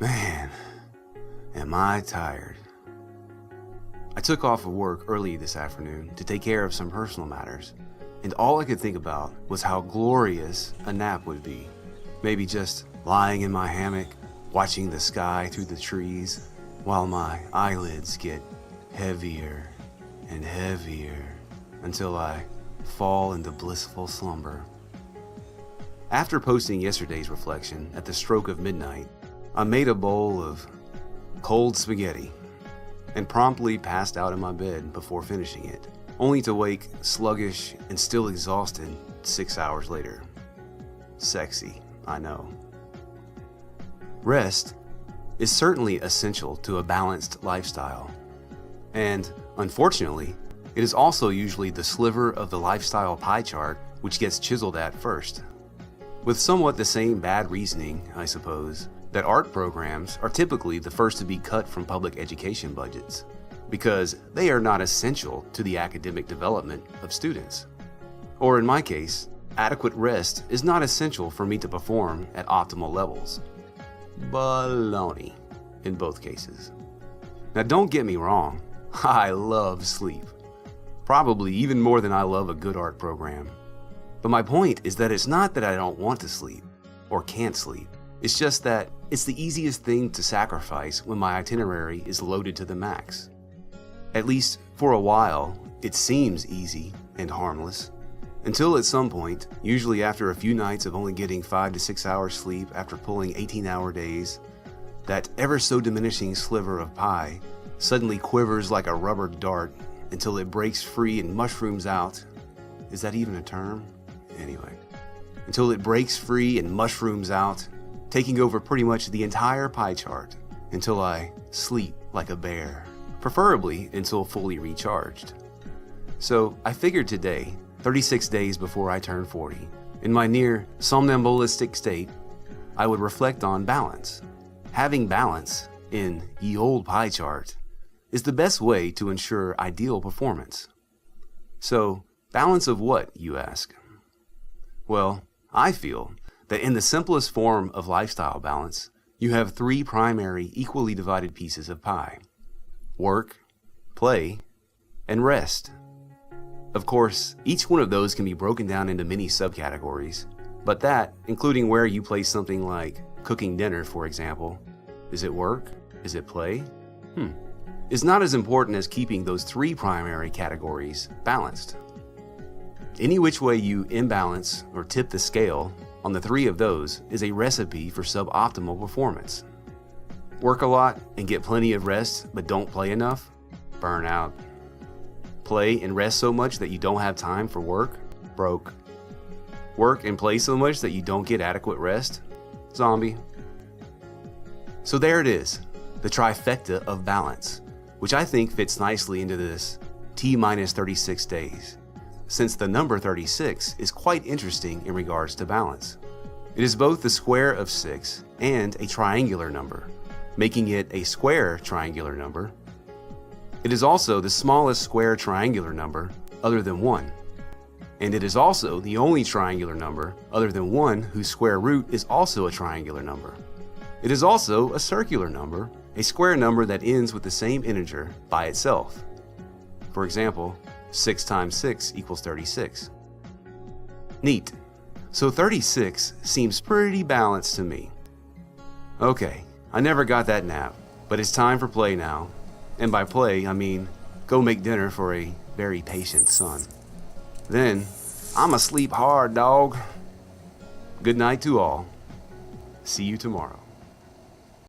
Man, am I tired. I took off of work early this afternoon to take care of some personal matters, and all I could think about was how glorious a nap would be. Maybe just lying in my hammock, watching the sky through the trees, while my eyelids get heavier and heavier until I fall into blissful slumber. After posting yesterday's reflection at the stroke of midnight, I made a bowl of cold spaghetti and promptly passed out in my bed before finishing it, only to wake sluggish and still exhausted 6 hours later. Sexy, I know. Rest is certainly essential to a balanced lifestyle, and unfortunately, it is also usually the sliver of the lifestyle pie chart which gets chiseled at first. With somewhat the same bad reasoning, I suppose, that art programs are typically the first to be cut from public education budgets, because they are not essential to the academic development of students. Or in my case, adequate rest is not essential for me to perform at optimal levels. Baloney in both cases. Now don't get me wrong, I love sleep. Probably even more than I love a good art program. But my point is that it's not that I don't want to sleep or can't sleep. It's just that it's the easiest thing to sacrifice when my itinerary is loaded to the max. At least for a while, it seems easy and harmless, until at some point, usually after a few nights of only getting 5 to 6 hours sleep after pulling 18-hour days, that ever so diminishing sliver of pie suddenly quivers like a rubber dart until it breaks free and mushrooms out. Is that even a term? Anyway, until it breaks free and mushrooms out, taking over pretty much the entire pie chart until I sleep like a bear, preferably until fully recharged. So I figured today, 36 days before I turn 40, in my near somnambulistic state, I would reflect on balance. Having balance in ye old pie chart is the best way to ensure ideal performance. So, balance of what, you ask? Well, I feel that in the simplest form of lifestyle balance, you have 3 primary equally divided pieces of pie: work, play, and rest. Of course, each one of those can be broken down into many subcategories, but that, including where you place something like cooking dinner, for example, is it work? Is it play? Is not as important as keeping those 3 primary categories balanced. Any which way you imbalance or tip the scale on the 3 of those is a recipe for suboptimal performance. Work a lot and get plenty of rest but don't play enough? Burnout. Play and rest so much that you don't have time for work? Broke. Work and play so much that you don't get adequate rest? Zombie. So there it is, the trifecta of balance, which I think fits nicely into this T-36 days, since the number 36 is quite interesting in regards to balance. It is both the square of 6 and a triangular number, making it a square triangular number. It is also the smallest square triangular number other than 1. And it is also the only triangular number other than 1 whose square root is also a triangular number. It is also a circular number, a square number that ends with the same integer by itself. For example, 6 times 6 equals 36. Neat. So 36 seems pretty balanced to me. Okay, I never got that nap, but it's time for play now. And by play, I mean go make dinner for a very patient son. Then, I'ma sleep hard, dog. Good night to all. See you tomorrow.